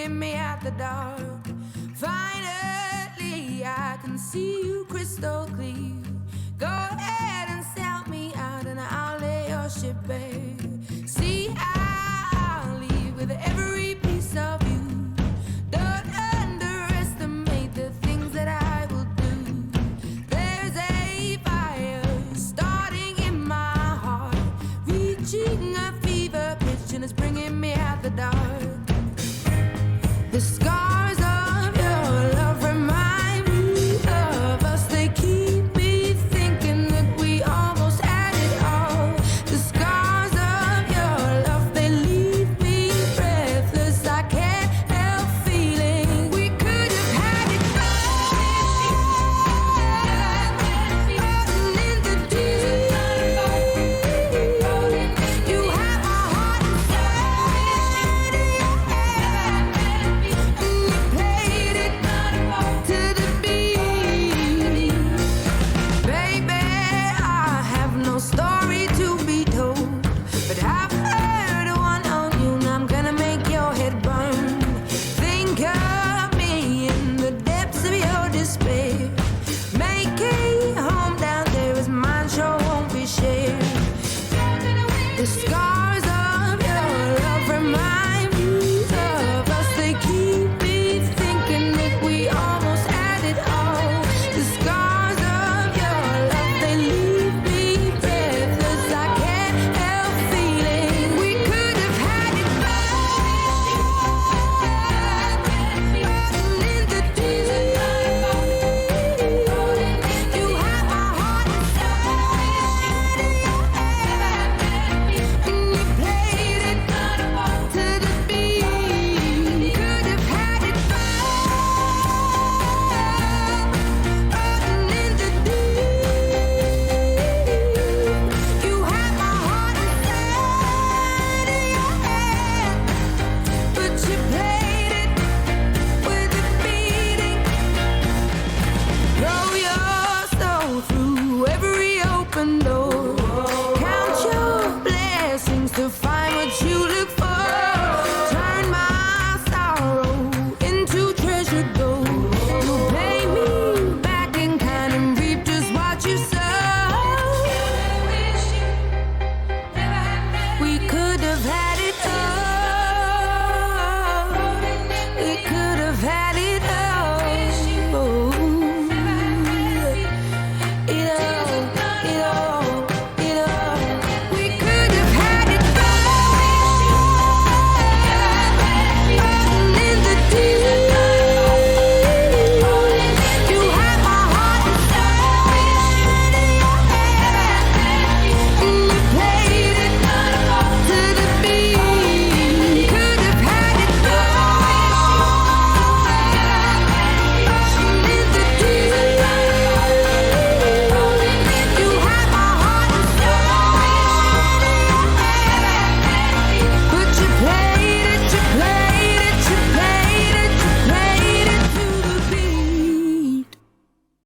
bringing me out the dark. Finally, I can see you crystal clear. Go ahead and sell me out, and I'll lay your ship bare. See, I'll leave with every piece of you. Don't underestimate the things that I will do. There's a fire starting in my heart, reaching a fever pitch, and it's bringing me out the dark.